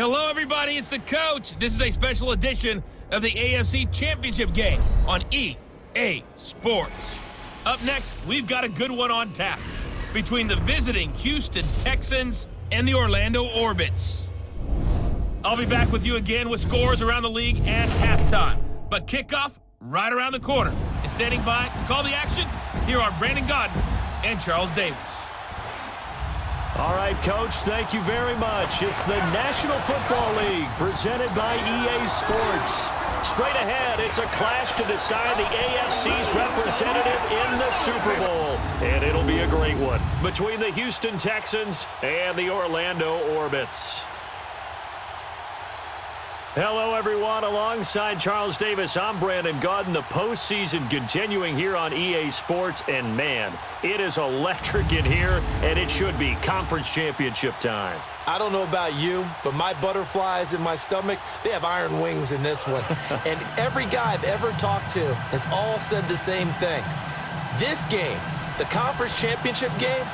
Hello, everybody. It's the coach. This is a special edition of the AFC Championship game on EA Sports. Up next, we've got a good one on tap between the visiting Houston Texans and the Orlando Orbits. I'll be back with you again with scores around the league at halftime. But kickoff right around the corner. And standing by to call the action, here are Brandon Gaudin and Charles Davis. All right, Coach, thank you very much. It's the National Football League presented by EA Sports. Straight ahead, it's a clash to decide the AFC's representative in the Super Bowl. And it'll be a great one between the Houston Texans and the Orlando Orbits. Hello, everyone. Alongside Charles Davis, I'm Brandon Gaudin. The postseason continuing here on EA Sports. And, man, it is electric in here, and it should be conference championship time. I don't know about you, but my butterflies in my stomach, they have iron wings in this one. And every guy I've ever talked to has all said the same thing. This game, the conference championship game,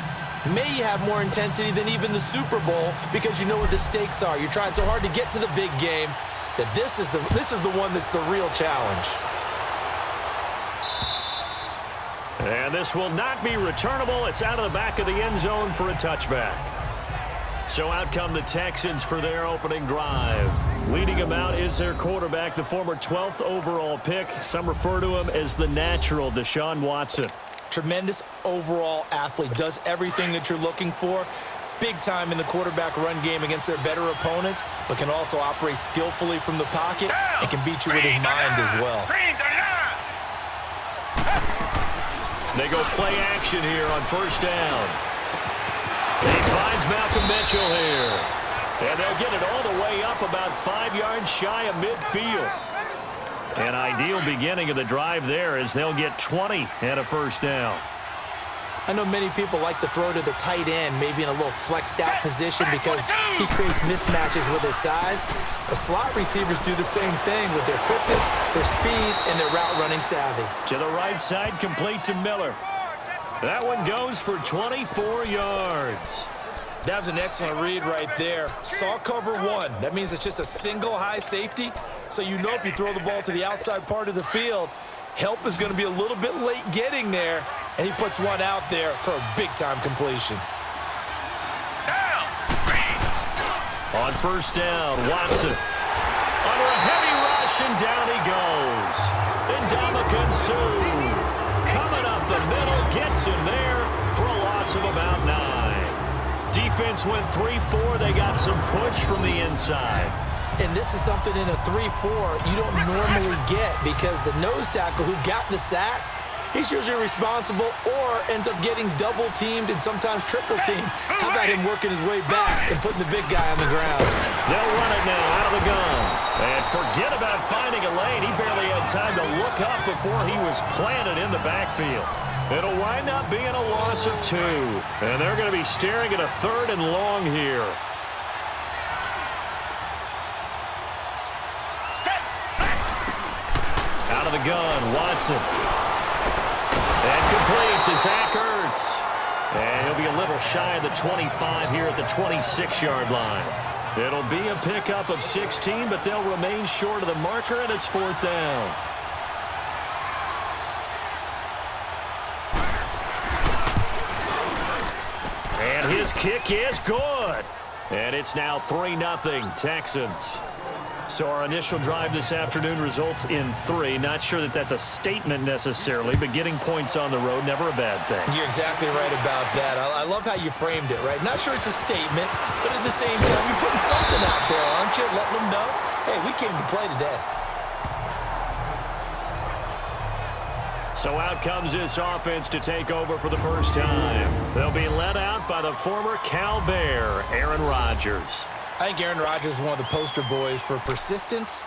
may have more intensity than even the Super Bowl because you know what the stakes are. You're trying so hard to get to the big game that this is the one that's the real challenge. And this will not be returnable. It's out of the back of the end zone for a touchback. So out come the Texans for their opening drive. Leading them out is their quarterback, the former 12th overall pick. Some refer to him as the natural, Deshaun Watson. Tremendous overall athlete, does everything that you're looking for. Big time in the quarterback run game against their better opponents, but can also operate skillfully from the pocket and can beat you with his mind as well. They go play action here on first down. He finds Malcolm Mitchell here. And they'll get it all the way up about 5 yards shy of midfield. An ideal beginning of the drive there as they'll get 20 and a first down. I know many people like to throw to the tight end, maybe in a little flexed out position because he creates mismatches with his size. The slot receivers do the same thing with their quickness, their speed, and their route running savvy. To the right side, complete to Miller. That one goes for 24 yards. That was an excellent read right there. Saw cover one. That means it's just a single high safety. So you know if you throw the ball to the outside part of the field, help is going to be a little bit late getting there. And he puts one out there for a big-time completion. On first down, Watson. Under a heavy rush, and down he goes. Ndamukong Suh coming up the middle, gets him there for a loss of about 9. Defense went 3-4. They got some push from the inside. And this is something in a 3-4 you don't normally get because the nose tackle who got the sack, he's usually responsible or ends up getting double-teamed and sometimes triple-teamed. How about him working his way back and putting the big guy on the ground? They'll run it now out of the gun. And forget about finding a lane. He barely had time to look up before he was planted in the backfield. It'll wind up being a loss of 2. And they're going to be staring at a 3rd and long here. Out of the gun, Watson. And complete to Zach Ertz. And he'll be a little shy of the 25 here at the 26-yard line. It'll be a pickup of 16, but they'll remain short of the marker, and it's 4th down. And his kick is good. And it's now 3-0 Texans. So our initial drive this afternoon results in 3. Not sure that that's a statement necessarily, but getting points on the road, never a bad thing. You're exactly right about that. I love how you framed it, right? Not sure it's a statement, but at the same time, you're putting something out there, aren't you? Letting them know, hey, we came to play today. So out comes this offense to take over for the first time. They'll be led out by the former Cal Bear, Aaron Rodgers. I think Aaron Rodgers is one of the poster boys for persistence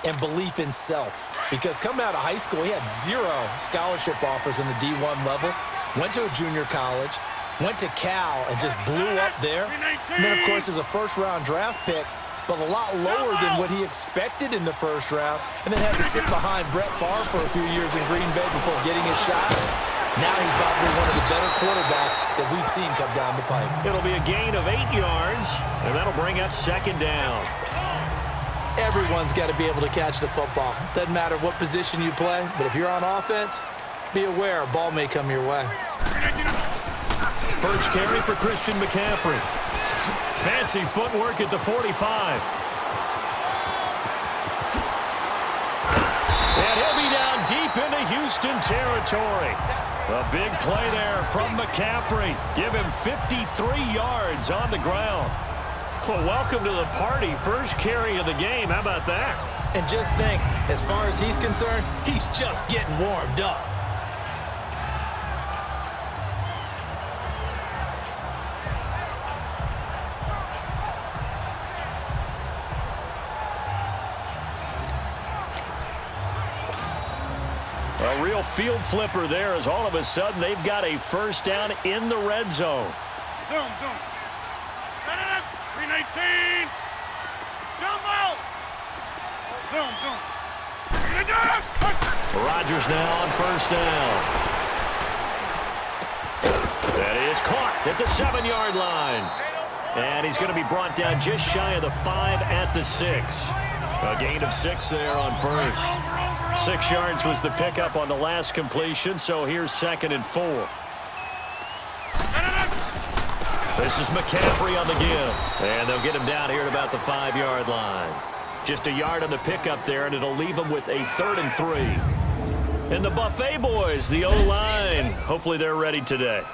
and belief in self. Because coming out of high school, he had 0 scholarship offers in the D1 level. Went to a junior college, went to Cal, and just blew up there. And then, of course, as a first-round draft pick, but a lot lower than what he expected in the first round. And then had to sit behind Brett Favre for a few years in Green Bay before getting his shot. Now he's probably one of the better quarterbacks that we've seen come down the pipe. It'll be a gain of 8 yards, and that'll bring up 2nd down. Everyone's got to be able to catch the football. Doesn't matter what position you play, but if you're on offense, be aware a ball may come your way. First carry for Christian McCaffrey. Fancy footwork at the 45. And he'll be down deep into Houston territory. A big play there from McCaffrey. Give him 53 yards on the ground. Well, welcome to the party. First carry of the game. How about that? And just think, as far as he's concerned, he's just getting warmed up. A real field flipper there as all of a sudden they've got a first down in the red zone. Zoom. 319. Jump out. Zoom. Rodgers now on first down. That is caught at the 7-yard line. And he's going to be brought down just shy of the 5 at the 6. A gain of 6 there on first. 6 yards was the pickup on the last completion, so here's 2nd and 4. This is McCaffrey on the give. And they'll get him down here at about the 5-yard line. Just a yard on the pickup there, and it'll leave him with a 3rd and 3. And the Buffet boys, the O-line, hopefully they're ready today.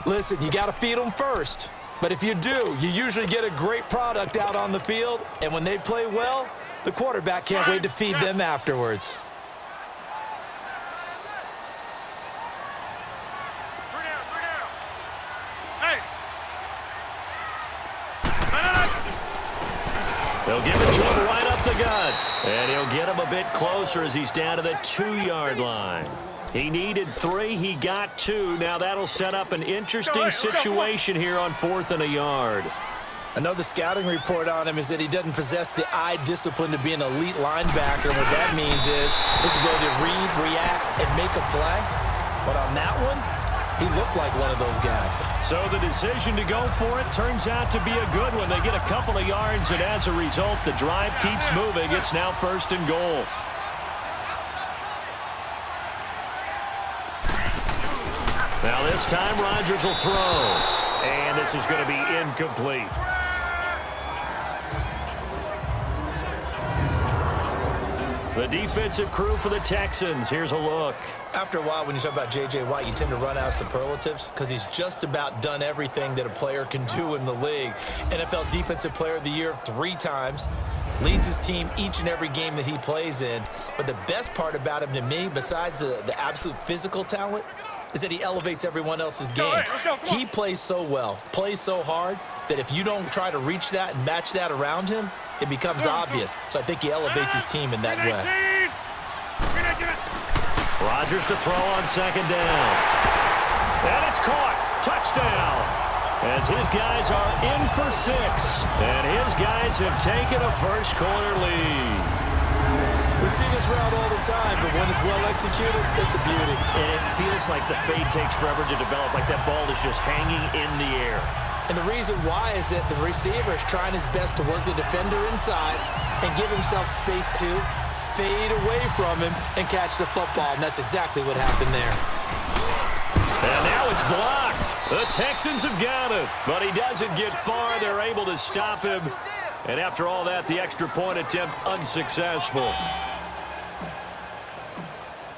Listen, you got to feed them first. But if you do, you usually get a great product out on the field. And when they play well, the quarterback can't wait to feed them afterwards. They'll give it to him right up the gut. And he'll get him a bit closer as he's down to the 2-yard line. He needed 3. He got 2. Now that'll set up an interesting situation here on 4th and a yard. I know the scouting report on him is that he doesn't possess the eye discipline to be an elite linebacker. And what that means is his ability to read, react, and make a play. But on that one, he looked like one of those guys. So the decision to go for it turns out to be a good one. They get a couple of yards, and as a result, the drive keeps moving. It's now 1st and goal. Now this time, Rodgers will throw. And this is going to be incomplete. The defensive crew for the Texans. Here's a look. After a while, when you talk about J.J. Watt, you tend to run out of superlatives because he's just about done everything that a player can do in the league. NFL Defensive Player of the Year 3 times. Leads his team each and every game that he plays in. But the best part about him to me, besides the absolute physical talent, is that he elevates everyone else's game. Let's go, He plays so well, plays so hard, that if you don't try to reach that and match that around him, it becomes obvious. So I think he elevates his team in that way. Rodgers to throw on 2nd down. And it's caught. Touchdown. As his guys are in for 6. And his guys have taken a first-quarter lead. We see this route all the time, but when it's well executed, it's a beauty. And it feels like the fade takes forever to develop, like that ball is just hanging in the air. And the reason why is that the receiver is trying his best to work the defender inside and give himself space to fade away from him and catch the football. And that's exactly what happened there. And now it's blocked. The Texans have got it, but he doesn't get far. They're able to stop him. And after all that, the extra point attempt unsuccessful.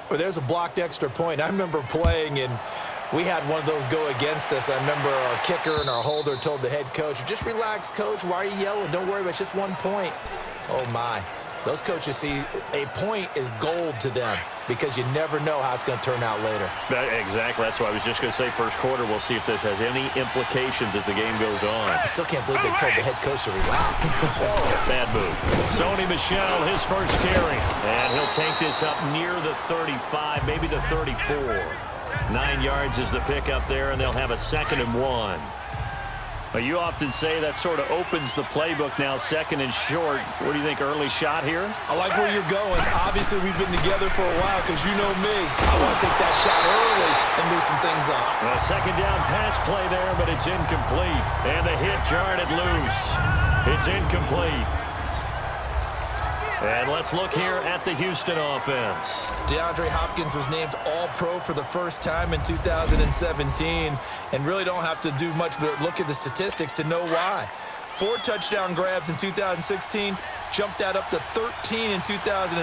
Well, there's a blocked extra point. I remember playing, and we had one of those go against us. I remember our kicker and our holder told the head coach, just relax, coach. Why are you yelling? Don't worry about it. It's just 1 point. Oh, my. Those coaches see a point is gold to them because you never know how it's going to turn out later. Exactly. That's why I was just going to say first quarter. We'll see if this has any implications as the game goes on. I still can't believe they told the head coach to relax. Bad move. Sony Michel, his first carry. And he'll take this up near the 35, maybe the 34. 9 yards is the pickup there, and they'll have a 2nd and 1. But you often say that sort of opens the playbook now, 2nd and short. What do you think, early shot here? I like where you're going. Obviously, we've been together for a while because you know me. I want to take that shot early and loosen things up. A 2nd down pass play there, but it's incomplete. And the hit jarred it loose. It's incomplete. And let's look here at the Houston offense. DeAndre Hopkins was named All-Pro for the first time in 2017, and really don't have to do much but look at the statistics to know why. 4 touchdown grabs in 2016, jumped that up to 13 in 2017.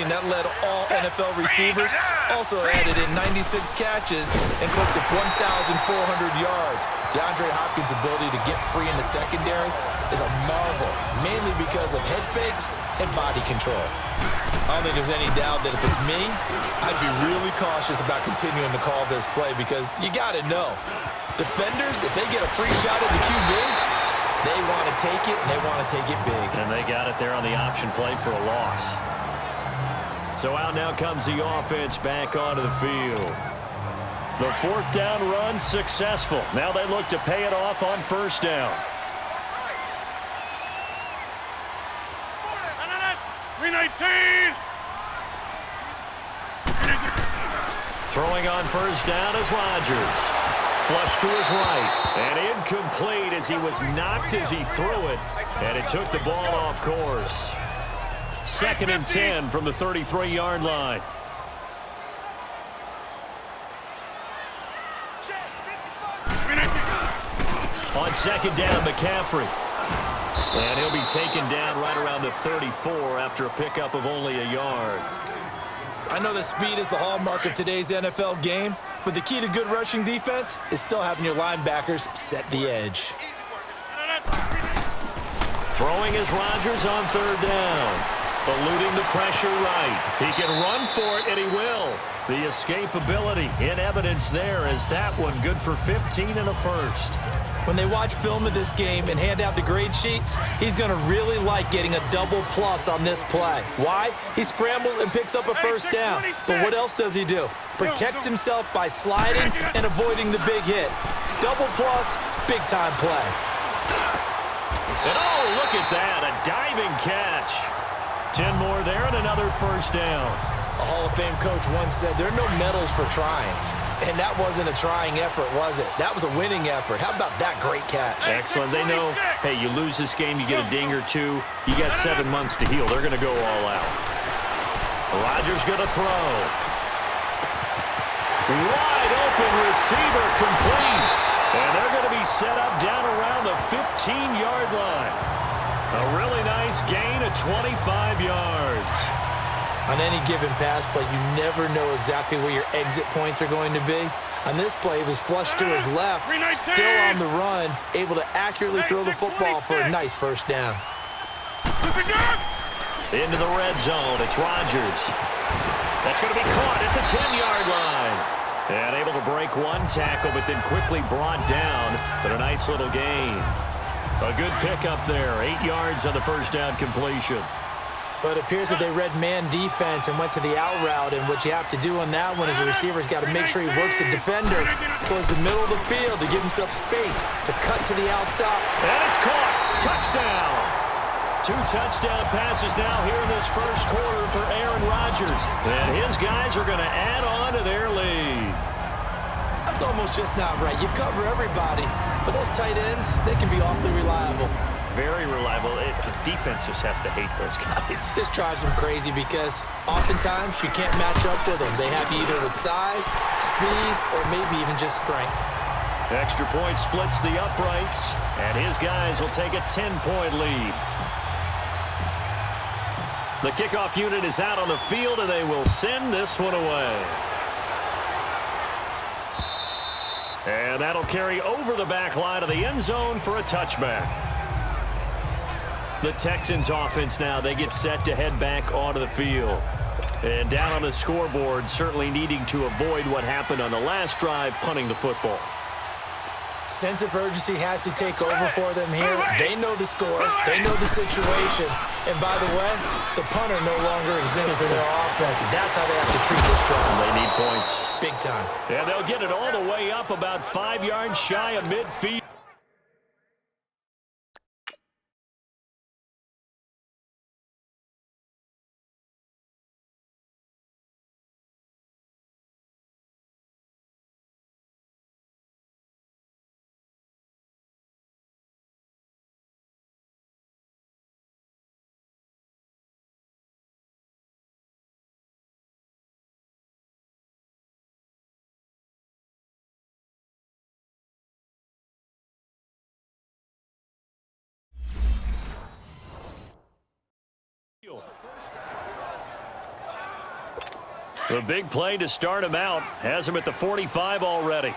That led all NFL receivers. Also added in 96 catches and close to 1,400 yards. DeAndre Hopkins' ability to get free in the secondary is a marvel, mainly because of head fakes and body control. I don't think there's any doubt that if it's me, I'd be really cautious about continuing to call this play because you got to know, defenders, if they get a free shot at the QB, they want to take it, and they want to take it big. And they got it there on the option play for a loss. So out now comes the offense back onto the field. The 4th down run successful. Now they look to pay it off on 1st down. 319. Throwing on 1st down is Rodgers. Flush to his right. And incomplete as he was knocked as he threw it. And it took the ball off course. 2nd and 10 from the 33-yard line. On 2nd down, McCaffrey. And he'll be taken down right around the 34 after a pickup of only a yard. I know that speed is the hallmark of today's NFL game, but the key to good rushing defense is still having your linebackers set the edge. Throwing is Rodgers on 3rd down. Eluding the pressure right. He can run for it, and he will. The escapability in evidence there as that one good for 15 and a first. When they watch film of this game and hand out the grade sheets, he's going to really like getting a double plus on this play. Why? He scrambles and picks up a 1st down. But what else does he do? Protects himself by sliding and avoiding the big hit. Double plus, big-time play. And oh, look at that, a diving catch. 10 more there and another 1st down. A Hall of Fame coach once said there are no medals for trying. And that wasn't a trying effort, was it? That was a winning effort. How about that great catch? Excellent. They know, hey, you lose this game, you get a ding or two. You got 7 months to heal. They're going to go all out. Rodgers going to throw. Wide open receiver complete. And they're going to be set up down around the 15-yard line. A really nice gain of 25 yards. On any given pass play, you never know exactly where your exit points are going to be. On this play, he was flushed to his left, still on the run, able to accurately throw the football for a nice 1st down. Into the red zone, it's Rodgers. That's going to be caught at the 10-yard line. And able to break one tackle, but then quickly brought down. But a nice little gain. A good pickup there, 8 yards on the 1st down completion. But it appears that they read man defense and went to the out route, and what you have to do on that one is the receiver's got to make sure he works the defender towards the middle of the field to give himself space to cut to the outside. And it's caught. Touchdown. 2 touchdown passes now here in this 1st quarter for Aaron Rodgers. And his guys are going to add on to their lead. That's almost just not right. You cover everybody, but those tight ends, they can be awfully reliable. Very reliable. The defense just has to hate those guys. This drives them crazy because oftentimes you can't match up with them. They have you either with size, speed, or maybe even just strength. Extra point splits the uprights, and his guys will take a 10-point lead. The kickoff unit is out on the field, and they will send this one away. And that'll carry over the back line of the end zone for a touchback. The Texans offense now, they get set to head back onto the field. And down on the scoreboard, certainly needing to avoid what happened on the last drive, punting the football. Sense of urgency has to take over for them here. They know the score. They know the situation. And by the way, the punter no longer exists for their offense. That's how they have to treat this drive. They need points. Big time. And they'll get it all the way up about 5 yards shy of midfield. The big play to start him out has him at the 45 already.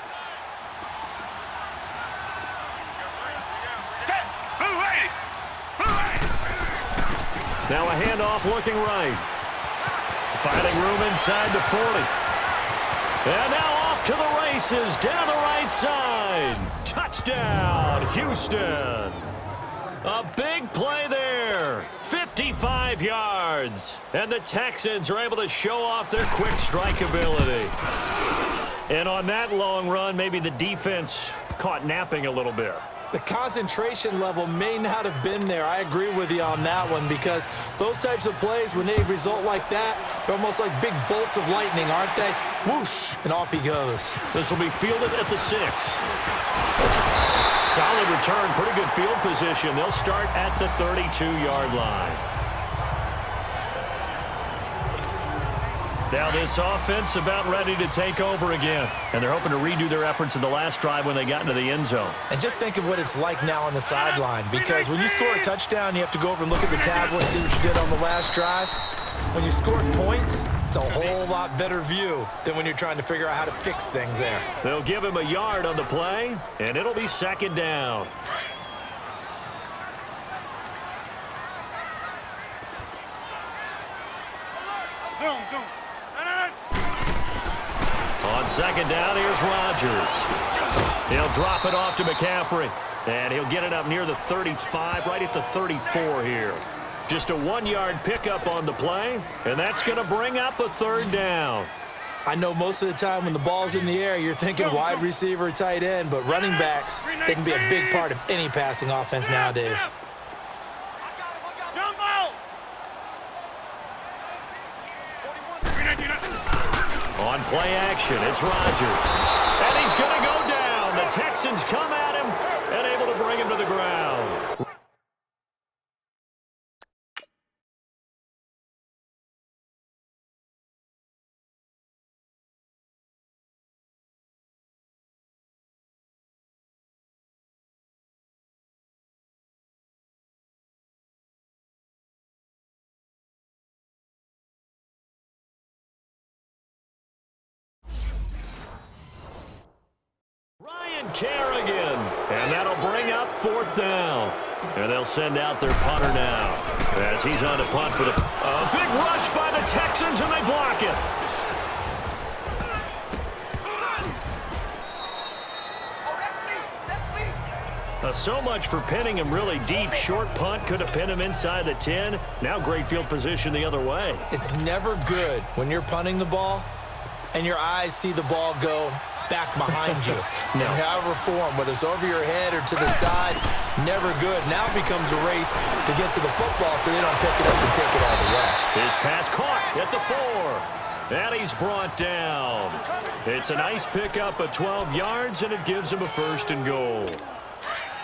Now a handoff looking right. Finding room inside the 40. And now off to the races down the right side. Touchdown, Houston. A big play there. 55 yards. And the Texans are able to show off their quick strike ability. And on that long run, maybe the defense caught napping a little bit. The concentration level may not have been there. I agree with you on that one because those types of plays, when they result like that, they're almost like big bolts of lightning, aren't they? Whoosh, and off he goes. This will be fielded at the 6. Solid return, pretty good field position. They'll start at the 32-yard line. Now this offense about ready to take over again. And they're hoping to redo their efforts in the last drive when they got into the end zone. And just think of what it's like now on the sideline, because when you score a touchdown, you have to go over and look at the tablet and see what you did on the last drive. When you score points, it's a whole lot better view than when you're trying to figure out how to fix things there. They'll give him a yard on the play, and it'll be second down. Zoom. On second down, here's Rodgers. He'll drop it off to McCaffrey. And he'll get it up near the 35, right at the 34 here. Just a 1-yard pickup on the play, and that's going to bring up a third down. I know most of the time when the ball's in the air, you're thinking wide receiver, tight end, but running backs, they can be a big part of any passing offense nowadays. On play action, it's Rodgers. And he's going to go down. The Texans come at him and able to bring him to the ground. Kerrigan, and that'll bring up fourth down. And they'll send out their punter now as he's on the punt for the big rush by the Texans, and they block it. So much for pinning him really deep. Short punt could have pinned him inside the 10. Now great field position the other way. It's never good when you're punting the ball and your eyes see the ball go back behind you. No. In however form, whether it's over your head or to the side, never good. Now it becomes a race to get to the football so they don't pick it up and take it all the way. His pass caught at the 4. And he's brought down. It's a nice pickup of 12 yards, and it gives him a 1st and goal.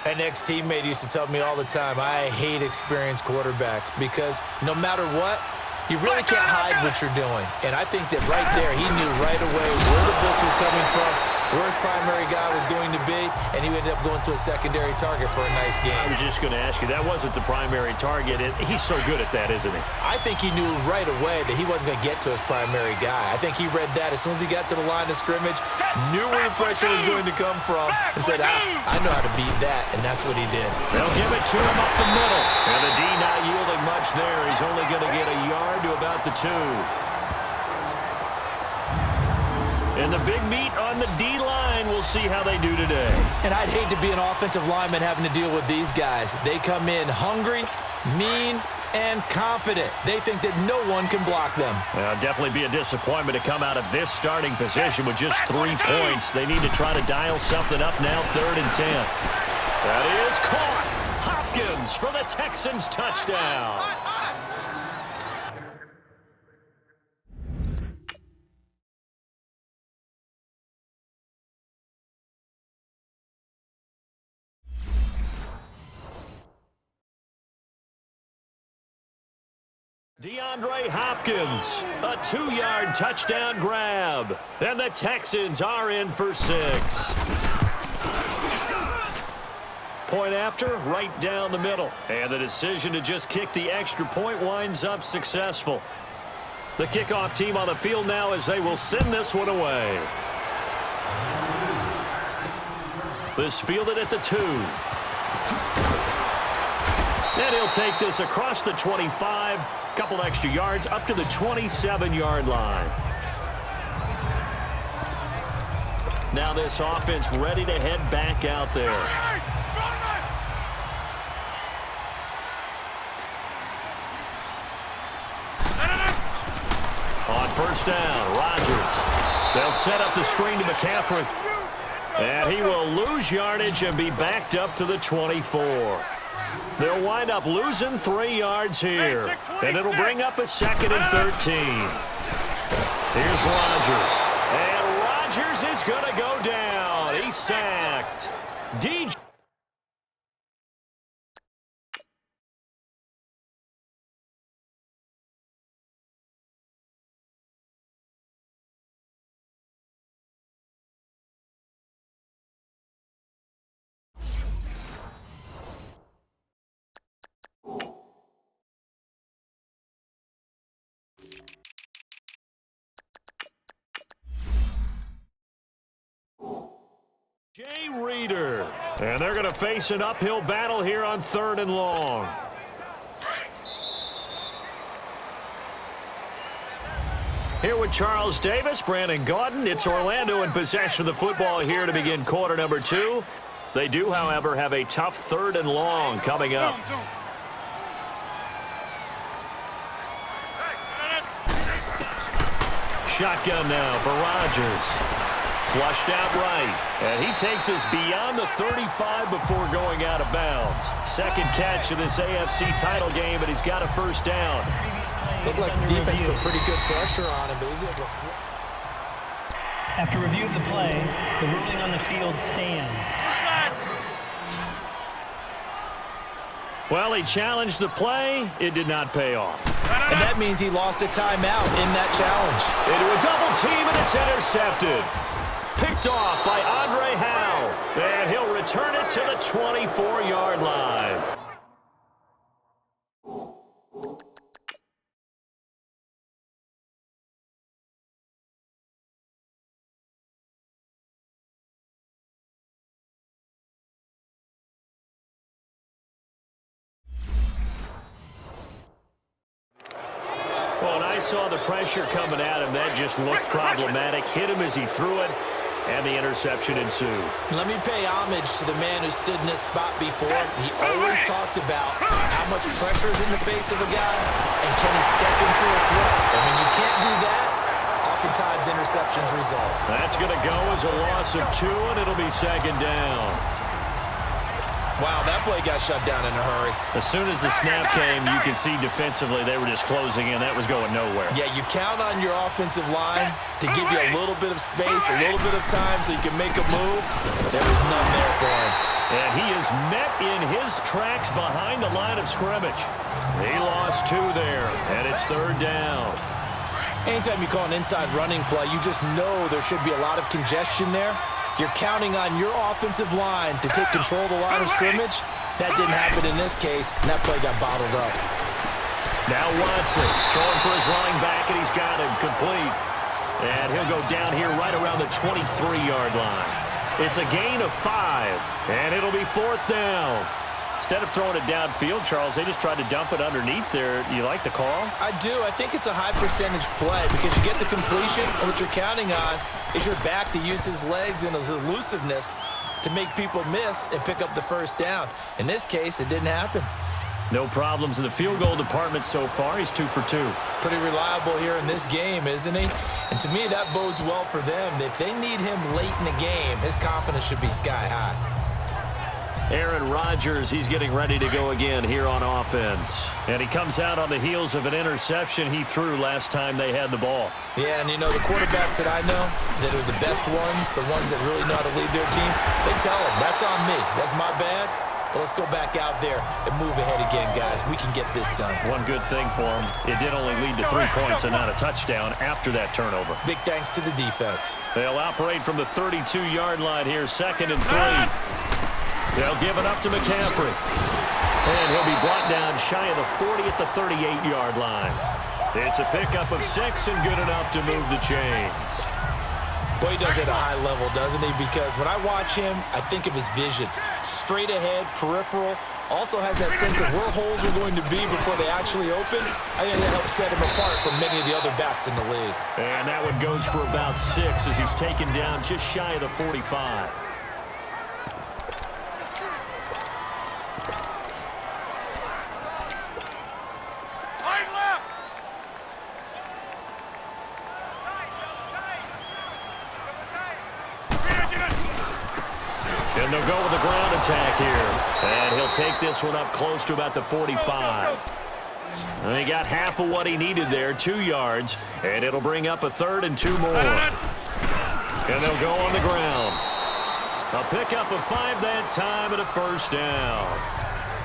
An ex-teammate used to tell me all the time, I hate experienced quarterbacks because no matter what, you really can't hide what you're doing. And I think that right there, he knew right away where the blitz was coming from, where his primary guy was going to be, and he ended up going to a secondary target for a nice game. I was just going to ask you, that wasn't the primary target. He's so good at that, isn't he? I think he knew right away that he wasn't going to get to his primary guy. I think he read that as soon as he got to the line of scrimmage, knew where the pressure was going to come from, and said, I know how to beat that, and that's what he did. They'll give it to him up the middle. And the D not yielding much there. He's only going to get a yard to about the 2. And the big meat on the D-line, we'll see how they do today. And I'd hate to be an offensive lineman having to deal with these guys. They come in hungry, mean, and confident. They think that no one can block them. Definitely be a disappointment to come out of this starting position with just 3 points. They need to try to dial something up now, 3rd and 10. That is caught. Hopkins for the Texans touchdown. DeAndre Hopkins, a 2-yard touchdown grab. And the Texans are in for 6. Point after, right down the middle. And the decision to just kick the extra point winds up successful. The kickoff team on the field now as they will send this one away. This fielded at the 2. And he'll take this across the 25. Couple extra yards up to the 27-yard line. Now this offense ready to head back out there. On first down, Rodgers. They'll set up the screen to McCaffrey. And he will lose yardage and be backed up to the 24. They'll wind up losing 3 yards here. And it'll bring up a 2nd and 13. Here's Rodgers. And Rodgers is going to go down. He's sacked. DJ. Jay Reader. And they're going to face an uphill battle here on 3rd and long. Here with Charles Davis, Brandon Gaudin. It's Orlando in possession of the football here to begin quarter number 2. They do, however, have a tough 3rd and long coming up. Shotgun now for Rodgers. Flushed out right. And he takes us beyond the 35 before going out of bounds. 2nd catch of this AFC title game, and he's got a first down. Looked like the defense put pretty good pressure on him, but he's able to... After review of the play, the ruling on the field stands. Well, he challenged the play. It did not pay off. And that means he lost a timeout in that challenge. Into a double team, and it's intercepted. Picked off by Andre Howe. And he'll return it to the 24-yard line. Well, and I saw the pressure coming at him. That just looked problematic. Hit him as he threw it. And the interception ensued. Let me pay homage to the man who stood in this spot before. He always talked about how much pressure is in the face of a guy and can he step into a throw. And when you can't do that, oftentimes interceptions result. That's going to go as a loss of 2, and it'll be 2nd down. Wow, that play got shut down in a hurry. As soon as the snap came, you could see defensively they were just closing in. That was going nowhere. Yeah, you count on your offensive line to give you a little bit of space, a little bit of time so you can make a move. There was none there for him. And he is met in his tracks behind the line of scrimmage. He lost 2 there, and it's 3rd down. Anytime you call an inside running play, you just know there should be a lot of congestion there. You're counting on your offensive line to take control of the line of scrimmage. That didn't happen in this case, and that play got bottled up. Now Watson throwing for his running back, and he's got him complete. And he'll go down here right around the 23-yard line. It's a gain of 5, and it'll be 4th down. Instead of throwing it downfield, Charles, they just tried to dump it underneath there. You like the call? I do. I think it's a high-percentage play because you get the completion, and what you're counting on is your back to use his legs and his elusiveness to make people miss and pick up the first down. In this case, it didn't happen. No problems in the field goal department so far. He's 2 for 2. Pretty reliable here in this game, isn't he? And to me, that bodes well for them. If they need him late in the game, his confidence should be sky high. Aaron Rodgers, he's getting ready to go again here on offense. And he comes out on the heels of an interception he threw last time they had the ball. Yeah, and you know, the quarterbacks that I know that are the best ones, the ones that really know how to lead their team, they tell them, that's on me. That's my bad. But let's go back out there and move ahead again, guys. We can get this done. One good thing for him, it did only lead to 3 points and not a touchdown after that turnover. Big thanks to the defense. They'll operate from the 32-yard line here, 2nd and 3. They'll give it up to McCaffrey. And he'll be brought down shy of the 40 at the 38-yard line. It's a pickup of 6 and good enough to move the chains. Boy, he does it at a high level, doesn't he? Because when I watch him, I think of his vision. Straight ahead, peripheral, also has that sense of where holes are going to be before they actually open. I think that helps set him apart from many of the other backs in the league. And that one goes for about 6 as he's taken down just shy of the 45. And they'll go with the ground attack here. And he'll take this one up close to about the 45. And he got half of what he needed there, 2 yards. And it'll bring up a 3rd and 2 more. And they'll go on the ground. A pickup of 5 that time and a 1st down.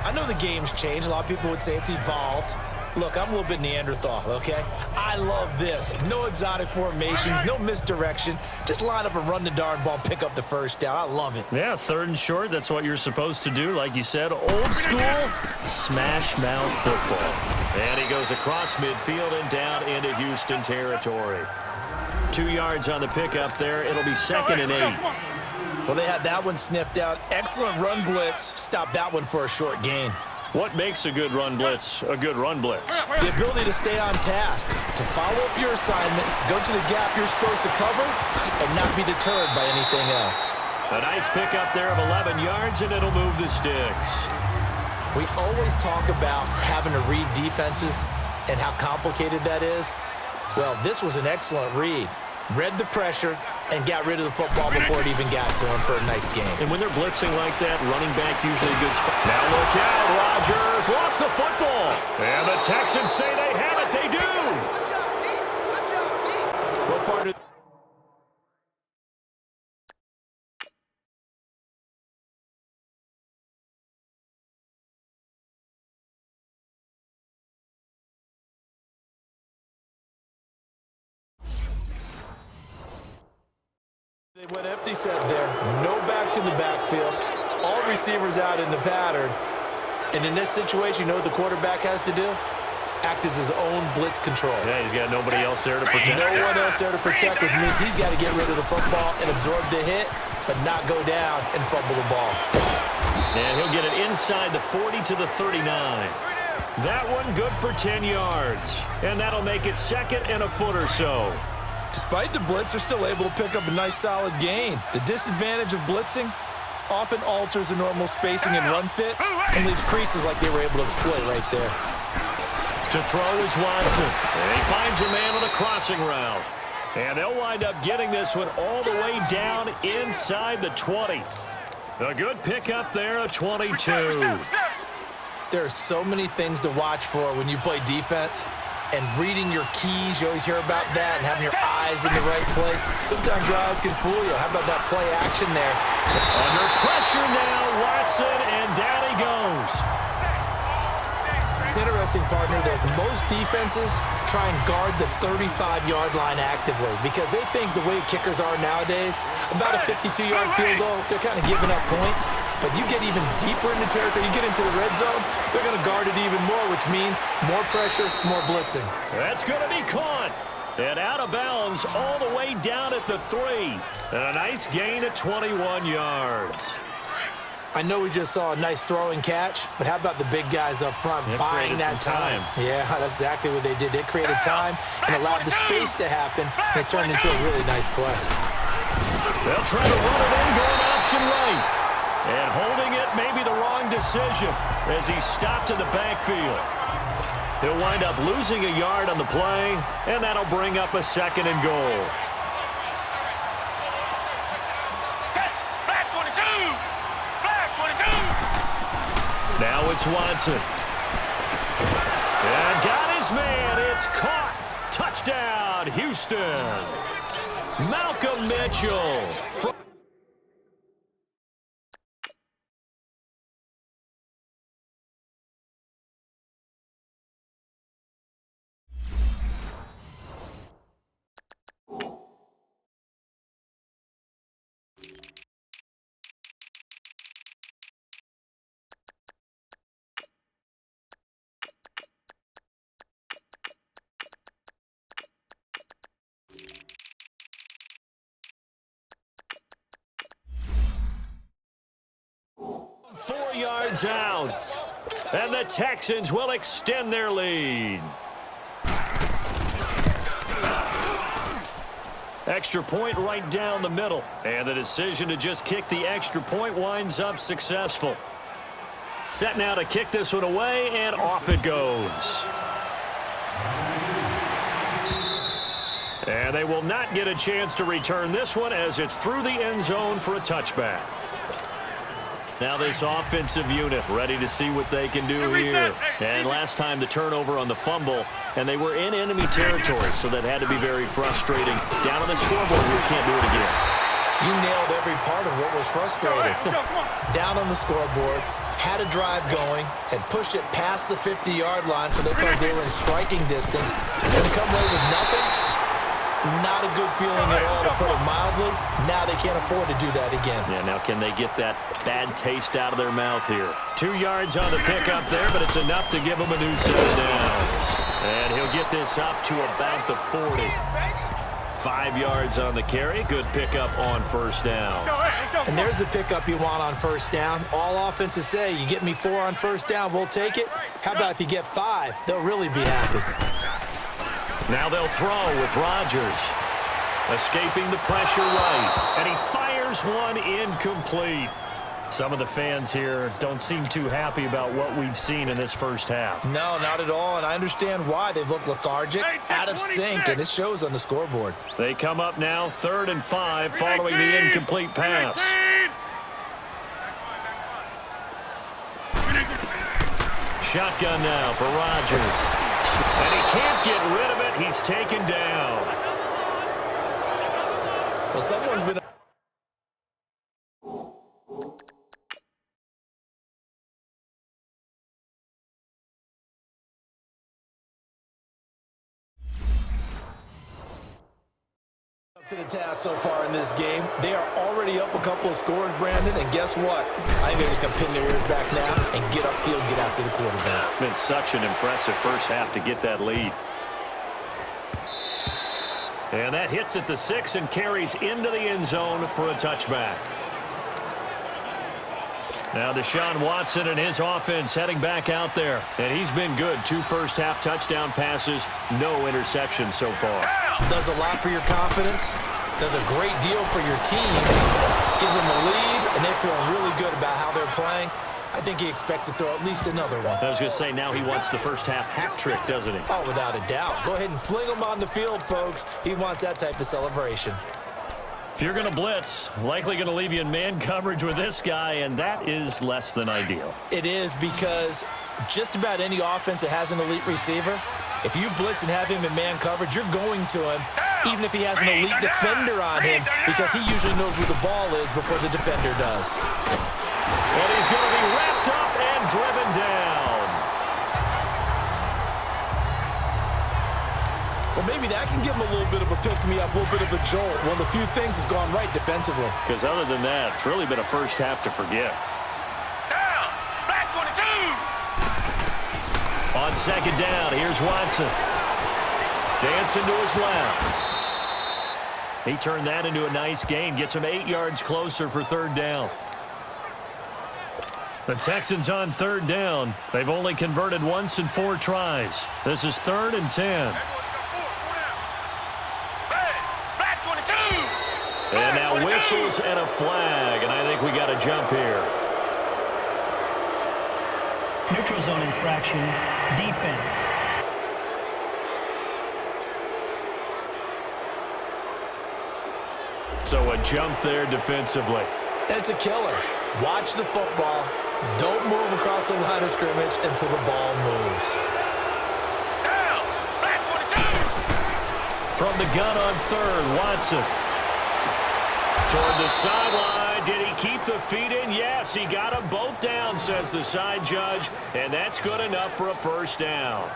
I know the game's changed. A lot of people would say it's evolved. Look, I'm a little bit Neanderthal, okay? I love this. No exotic formations, no misdirection. Just line up and run the darn ball, pick up the 1st down. I love it. Yeah, 3rd and short, that's what you're supposed to do. Like you said, old school smash mouth football. And he goes across midfield and down into Houston territory. 2 yards on the pickup there. It'll be 2nd and 8. Well, they had that one sniffed out. Excellent run blitz. Stop that one for a short gain. What makes a good run blitz a good run blitz? The ability to stay on task, to follow up your assignment, go to the gap you're supposed to cover, and not be deterred by anything else. A nice pickup there of 11 yards, and it'll move the sticks. We always talk about having to read defenses and how complicated that is. Well, this was an excellent read. Read the pressure and got rid of the football before it even got to him for a nice game. And when they're blitzing like that, running back usually a good spot. Now look out, Rodgers lost the football. And the Texans say they have it. They do. What part of... They went empty set there. No backs in the backfield. All receivers out in the pattern. And in this situation, you know what the quarterback has to do? Act as his own blitz control. Yeah, he's got nobody else there to protect. No one else there to protect, which means he's got to get rid of the football and absorb the hit, but not go down and fumble the ball. And he'll get it inside the 40 to the 39. That one good for 10 yards. And that'll make it 2nd and a foot or so. Despite the blitz, they're still able to pick up a nice solid gain. The disadvantage of blitzing often alters the normal spacing and run fits and leaves creases like they were able to exploit right there. To throw is Watson. And he finds a man on a crossing route. And they'll wind up getting this one all the way down inside the 20. A good pickup there at 22. There are so many things to watch for when you play defense. And reading your keys, you always hear about that, and having your eyes in the right place. Sometimes your eyes can fool you. How about that play action there? Under pressure now, Watson, and down he goes. It's interesting, partner, that most defenses try and guard the 35-yard line actively because they think the way kickers are nowadays, about a 52-yard field goal, they're kind of giving up points. But you get even deeper into territory, you get into the red zone, they're going to guard it even more, which means more pressure, more blitzing. That's going to be caught. And out of bounds all the way down at the 3. And a nice gain at 21 yards. I know we just saw a nice throwing catch, but how about the big guys up front buying that time? Yeah, that's exactly what they did. They created time and allowed the space to happen, and it turned into a really nice play. They'll try to run it in, going option right. And holding it may be the wrong decision as he's stopped in the backfield. He'll wind up losing a yard on the play, and that'll bring up a 2nd and goal. Now it's Watson. And got his man. It's caught. Touchdown, Houston. Malcolm Mitchell. yards out. And the Texans will extend their lead. Extra point right down the middle. And the decision to just kick the extra point winds up successful. Set now to kick this one away, and off it goes. And they will not get a chance to return this one as it's through the end zone for a touchback. Now this offensive unit ready to see what they can do here. And last time the turnover on the fumble, and they were in enemy territory, so that had to be very frustrating. Down on the scoreboard, we can't do it again. You nailed every part of what was frustrating. Down on the scoreboard, had a drive going, had pushed it past the 50-yard line so they thought they were in striking distance, and to come away with nothing, not a good feeling at all, to put it mildly. Now they can't afford to do that again. Yeah, now can they get that bad taste out of their mouth here? 2 yards on the pickup there, but it's enough to give him a new set of downs. And he'll get this up to about the 40. 5 yards on the carry. Good pickup on first down. And there's the pickup you want on first down. All offenses say, you get me 4 on first down, we'll take it. How about if you get 5? They'll really be happy. Now they'll throw with Rodgers. Escaping the pressure right. And he fires one incomplete. Some of the fans here don't seem too happy about what we've seen in this first half. No, not at all, and I understand why. They've looked lethargic, out of sync, and it shows on the scoreboard. They come up now 3rd and 5 following the incomplete pass. Shotgun now for Rodgers. And he can't get rid of it. He's taken down. Well, someone's been... to the task so far in this game. They are already up a couple of scores, Brandon, and guess what? I think they're just going to pin their ears back now and get upfield, get after the quarterback. Been such an impressive first half to get that lead. And that hits at the 6 and carries into the end zone for a touchback. Now Deshaun Watson and his offense heading back out there. And he's been good. 2 first-half touchdown passes, no interceptions so far. Does a lot for your confidence. Does a great deal for your team. Gives them a lead, and they're feeling really good about how they're playing. I think he expects to throw at least another one. I was going to say, now he wants the first-half hat trick, doesn't he? Oh, without a doubt. Go ahead and fling him on the field, folks. He wants that type of celebration. If you're going to blitz, likely going to leave you in man coverage with this guy, and that is less than ideal. It is, because just about any offense that has an elite receiver, if you blitz and have him in man coverage, you're going to him, even if he has an elite defender on him, because he usually knows where the ball is before the defender does. And he's going to be wrapped up and driven down. Well, maybe that can give him a little bit of a pick-me-up, a little bit of a jolt. One of the few things has gone right defensively. Because other than that, it's really been a first half to forget. Down. Back 22. On second down, here's Watson. Dancing to his left. He turned that into a nice gain. Gets him 8 yards closer for 3rd down. The Texans on 3rd down. They've only converted once in 4 tries. This is 3rd and 10. And now whistles and a flag, and I think we got a jump here. Neutral zone infraction, defense. So a jump there defensively. It's a killer. Watch the football. Don't move across the line of scrimmage until the ball moves. Down. Back 22. From the gun on 3rd, Watson. Toward the sideline. Did he keep the feet in? Yes, he got them both down, says the side judge, and that's good enough for a first down.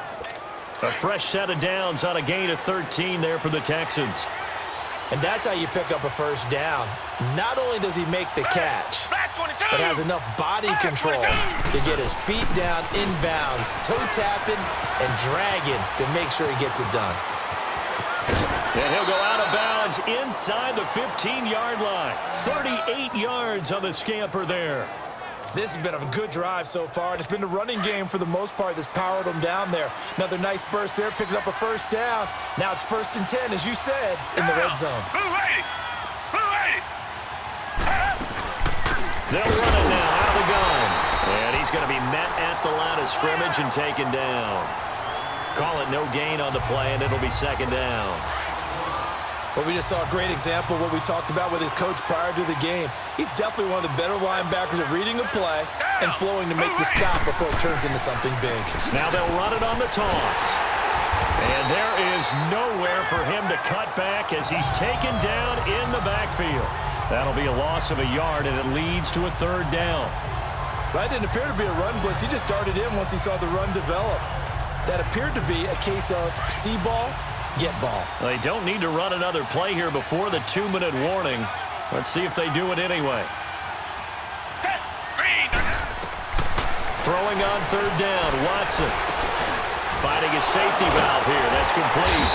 A fresh set of downs on a gain of 13 there for the Texans. And that's how you pick up a first down. Not only does he make the catch, but has enough body control to get his feet down inbounds, toe tapping and dragging to make sure he gets it done. And he'll go out of bounds inside the 15-yard line. 38 yards on the scamper there. This has been a good drive so far, and it's been the running game for the most part that's powered them down there. Another nice burst there, picking up a first down. Now it's 1st and 10, as you said, in the red zone. They'll run it now out of the gun. And he's going to be met at the line of scrimmage and taken down. Call it no gain on the play, and it'll be 2nd down. Well, we just saw a great example of what we talked about with his coach prior to the game. He's definitely one of the better linebackers at reading a play and flowing to make the stop before it turns into something big. Now they'll run it on the toss. And there is nowhere for him to cut back as he's taken down in the backfield. That'll be a loss of a yard, and it leads to a 3rd down. That didn't appear to be a run blitz. He just darted in once he saw the run develop. That appeared to be a case of see ball, get ball. They don't need to run another play here before the 2-minute warning. Let's see if they do it anyway. Throwing on 3rd down, Watson. Finding a safety valve here. That's complete.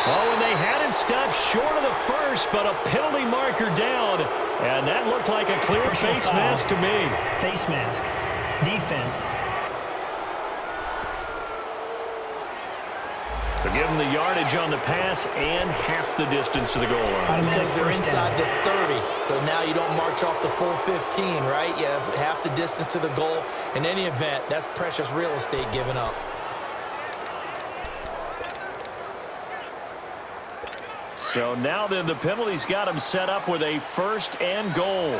Oh, and they had him stopped short of the first, but a penalty marker down. And that looked like a clear face mask to me. Face mask. Defense. So give them the yardage on the pass and half the distance to the goal line. Because they're inside the 30, so now you don't march off the full 15, right? You have half the distance to the goal. In any event, that's precious real estate given up. So now then the penalty's got him set up with a 1st and goal.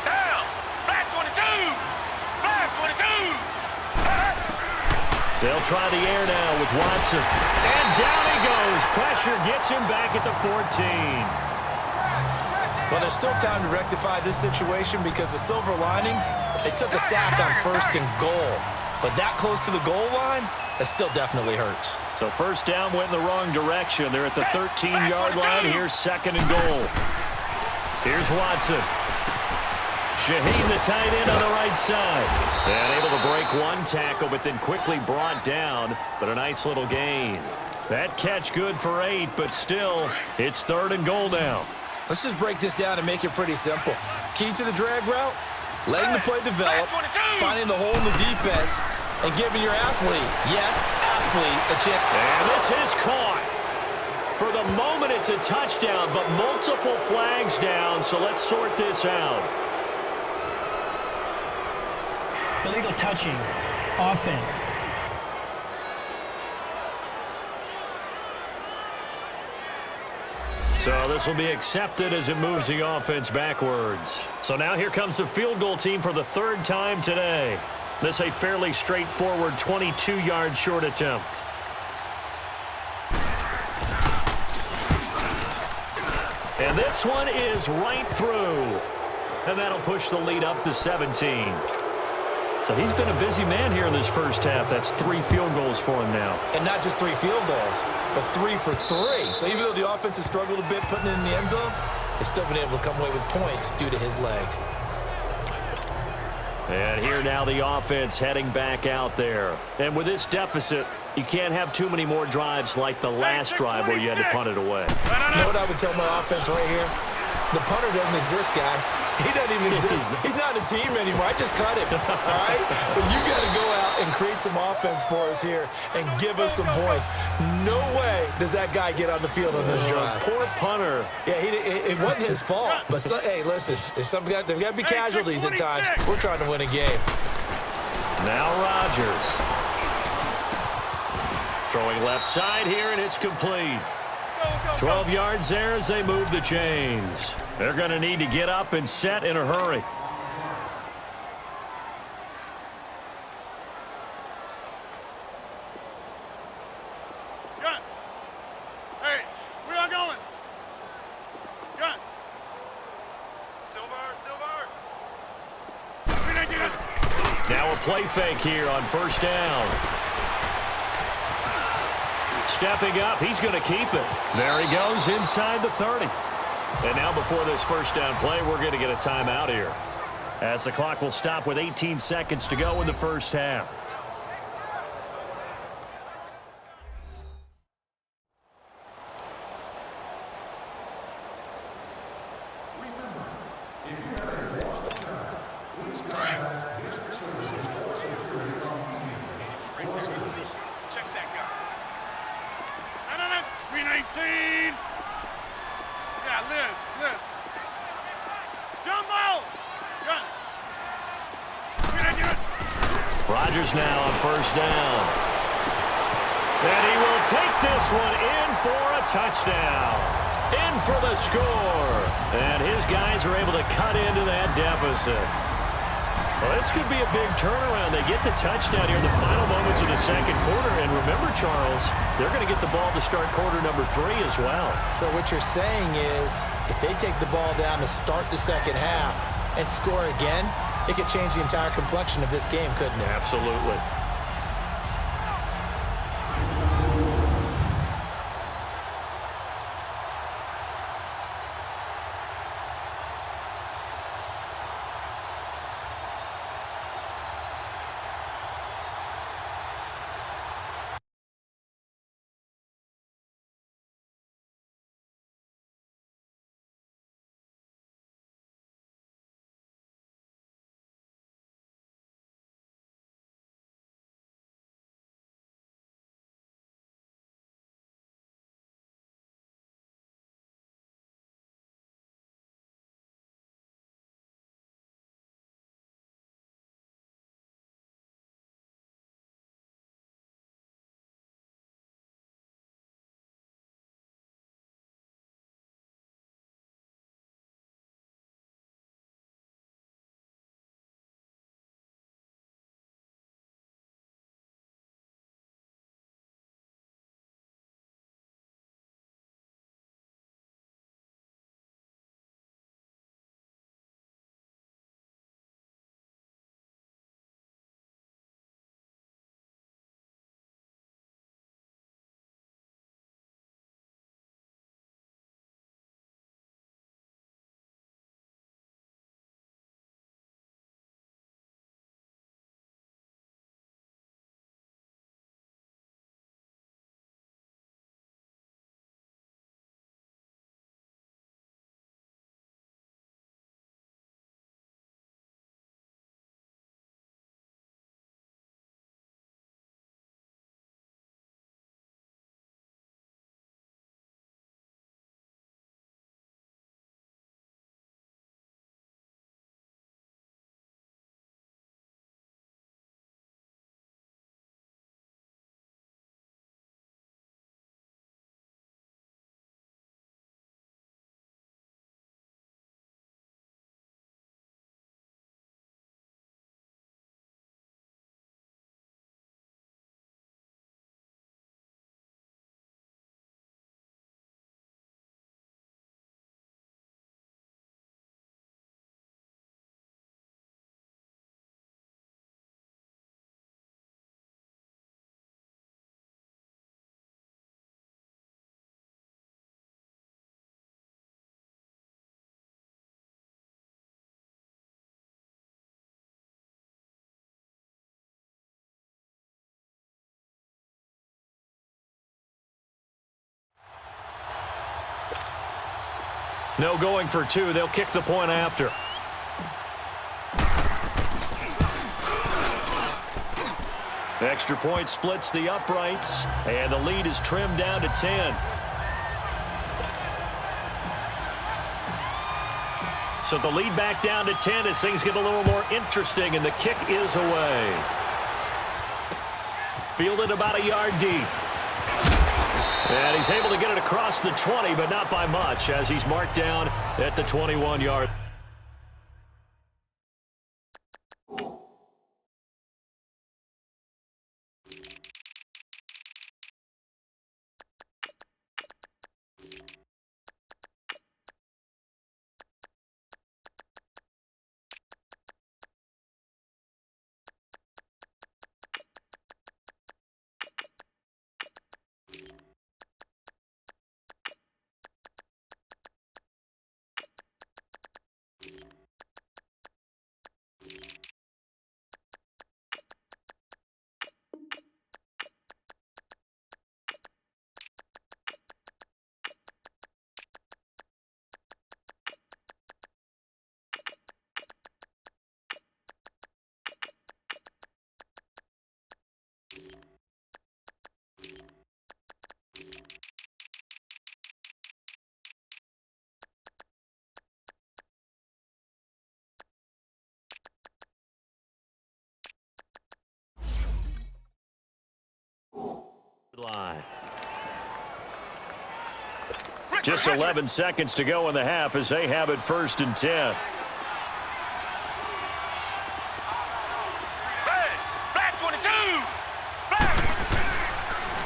Down! Black 22! Black 22! They'll try the air now with Watson. And down he goes. Pressure gets him back at the 14. Well, there's still time to rectify this situation because the silver lining, they took a sack on 1st and goal. But that close to the goal line, that still definitely hurts. So 1st down went in the wrong direction. They're at the 13-yard line. Here's 2nd and goal. Here's Watson. Shaheen, the tight end on the right side. And able to break one tackle, but then quickly brought down. But a nice little gain. That catch good for 8, but still, it's 3rd and goal now. Let's just break this down and make it pretty simple. Key to the drag route, letting the play develop, finding the hole in the defense, and giving your athlete, yes, athlete, a chance. And this is caught. For the moment, it's a touchdown, but multiple flags down, so let's sort this out. Illegal touching. Offense. So this will be accepted as it moves the offense backwards. So now here comes the field goal team for the 3rd time today. This a fairly straightforward 22-yard short attempt. And this one is right through. And that'll push the lead up to 17. So he's been a busy man here in this first half. That's 3 field goals for him now. And not just 3 field goals, but 3 for 3. So even though the offense has struggled a bit putting it in the end zone, they've still been able to come away with points due to his leg. And here now the offense heading back out there. And with this deficit, you can't have too many more drives like the last drive where you had to punt it away. You know what I would tell my offense right here? The punter doesn't exist, guys. He doesn't even exist. He's not a team anymore. I just cut him, all right? So you got to go out and create some offense for us here and give us some points. No way does that guy get on the field on this drive. Poor punter. Yeah, it wasn't his fault. But, hey, listen, there's got to be casualties at times. We're trying to win a game. Now Rodgers. Throwing left side here, and it's complete. 12 yards there as they move the chains. They're going to need to get up and set in a hurry. Gun. Hey, where y'all going? Gun. Silver. Now a play fake here on 1st down. Stepping up, he's going to keep it. There he goes inside the 30. And now before this 1st down play, we're going to get a timeout here, as the clock will stop with 18 seconds to go in the first half. 19. Yeah, Liz. Jumbo! Gun. Get it. Rodgers now on first down. And he will take this one in for a touchdown. In for the score. And his guys are able to cut into that deficit. Well, this could be a big turnaround. They get the touchdown here in the final moments of the second quarter. And remember, Charles, they're going to get the ball to start quarter number 3 as well. So what you're saying is if they take the ball down to start the second half and score again, it could change the entire complexion of this game, couldn't it? Absolutely. No going for 2. They'll kick the point after. The extra point splits the uprights, and the lead is trimmed down to 10. So the lead back down to 10 as things get a little more interesting, and the kick is away. Fielded about a yard deep. And he's able to get it across the 20, but not by much, as he's marked down at the 21-yard line. Line. Just 11 seconds to go in the half as they have it 1st and 10. Back 22.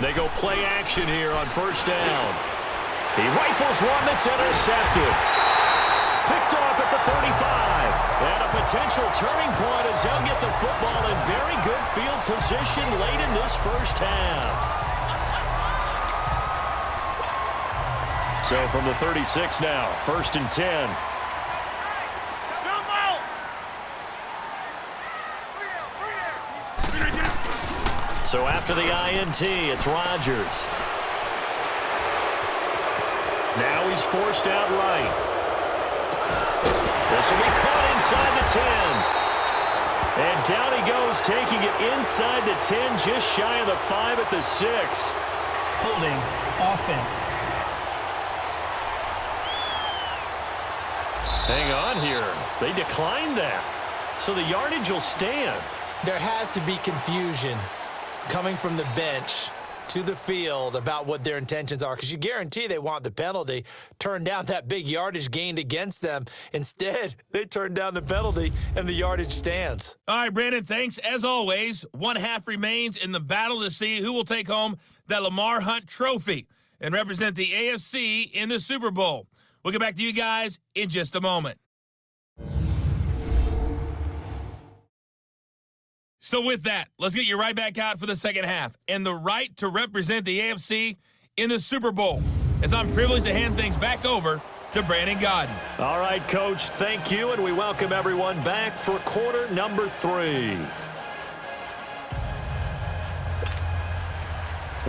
They go play action here on 1st down. He rifles one that's intercepted. Picked off at the 35. And a potential turning point as they'll get the football in very good field position late in this 1st half. So from the 36 now, 1st and 10. So after the INT, it's Rodgers. Now he's forced out right. This will be caught inside the 10. And down he goes, taking it inside the 10, just shy of the 5 at the 6. Holding offense. Hang on here. They declined that. So the yardage will stand. There has to be confusion coming from the bench to the field about what their intentions are, because you guarantee they want the penalty. Turn down that big yardage gained against them. Instead, they turn down the penalty, and the yardage stands. All right, Brandon, thanks. As always, 1 half remains in the battle to see who will take home that Lamar Hunt trophy and represent the AFC in the Super Bowl. We'll get back to you guys in just a moment. So with that, let's get you right back out for the second half and the right to represent the AFC in the Super Bowl, as I'm privileged to hand things back over to Brandon Gaudin. All right, Coach, thank you, and we welcome everyone back for quarter number 3.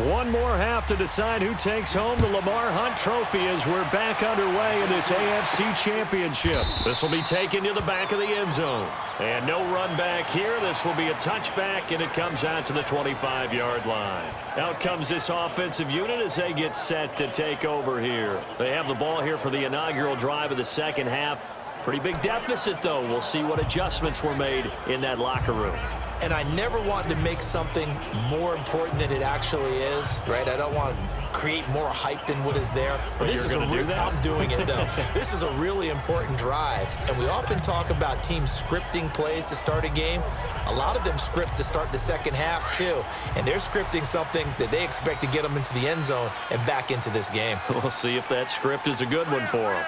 One more half to decide who takes home the Lamar Hunt trophy as we're back underway in this AFC Championship. This will be taken to the back of the end zone. And no run back here. This will be a touchback, and it comes out to the 25-yard line. Out comes this offensive unit as they get set to take over here. They have the ball here for the inaugural drive of the second half. Pretty big deficit, though. We'll see what adjustments were made in that locker room. And I never want to make something more important than it actually is, right? I don't want to create more hype than what is there. But this is I'm doing it, though. This is a really important drive. And we often talk about teams scripting plays to start a game. A lot of them script to start the second half, too. And they're scripting something that they expect to get them into the end zone and back into this game. We'll see if that script is a good one for them.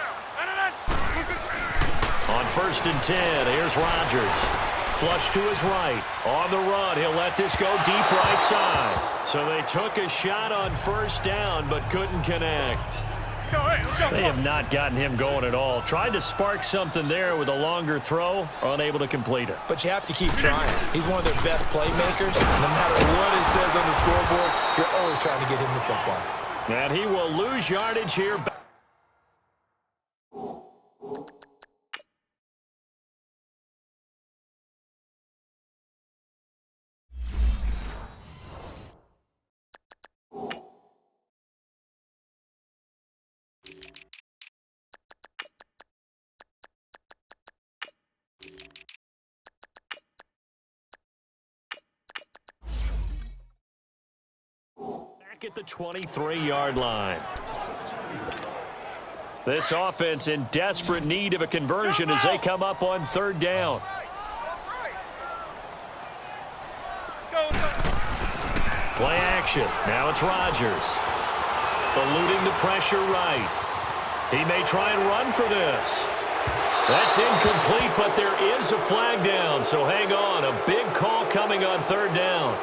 On 1st and 10, here's Rodgers. Flush to his right. On the run, he'll let this go deep right side. So they took a shot on 1st down, but couldn't connect. They have not gotten him going at all. Tried to spark something there with a longer throw, unable to complete it. But you have to keep trying. He's one of their best playmakers. No matter what it says on the scoreboard, you're always trying to get him the football. And he will lose yardage here. At the 23-yard line. This offense in desperate need of a conversion as they come up on 3rd down. Play action. Now it's Rodgers. Eluding the pressure right. He may try and run for this. That's incomplete, but there is a flag down, so hang on. A big call coming on 3rd down.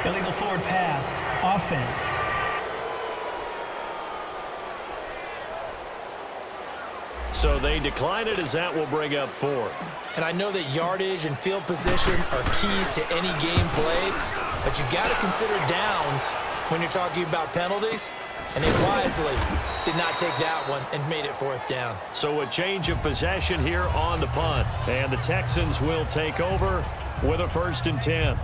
Illegal forward pass. Offense. So they decline it as that will bring up 4th. And I know that yardage and field position are keys to any game played, but you got to consider downs when you're talking about penalties. And they wisely did not take that one and made it 4th down. So a change of possession here on the punt. And the Texans will take over with a 1st and 10.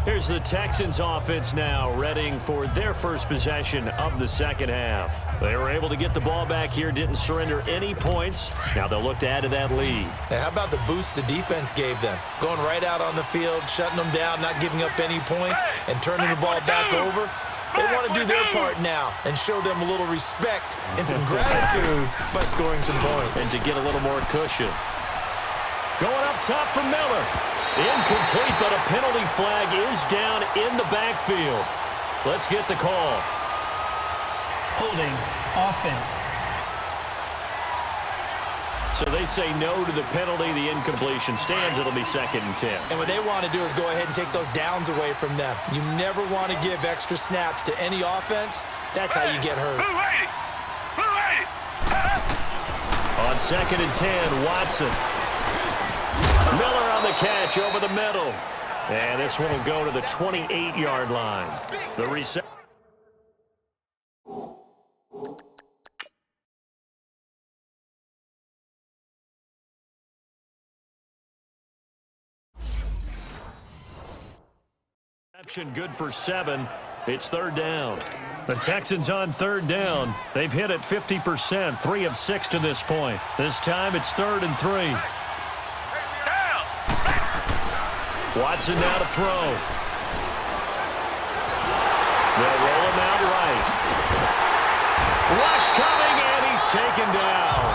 Here's the Texans offense now, readying for their first possession of the second half. They were able to get the ball back here, didn't surrender any points. Now they'll look to add to that lead. Now, how about the boost the defense gave them? Going right out on the field, shutting them down, not giving up any points, and turning the ball back over. They want to do their part now and show them a little respect and some gratitude by scoring some points. And to get a little more cushion. Going up top for Miller. Incomplete, but a penalty flag is down in the backfield. Let's get the call. Holding. Offense. So they say no to the penalty. The incompletion stands. It'll be 2nd and 10. And what they want to do is go ahead and take those downs away from them. You never want to give extra snaps to any offense. That's how you get hurt. On 2nd and 10, Watson. Miller on the catch over the middle. And this one will go to the 28-yard line. The reception. Good for 7. It's 3rd down. The Texans on 3rd down. They've hit it 50%, 3 of 6 to this point. This time it's 3rd and 3. Watson now to throw. They'll roll him out right. Rush coming, and he's taken down.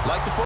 Like the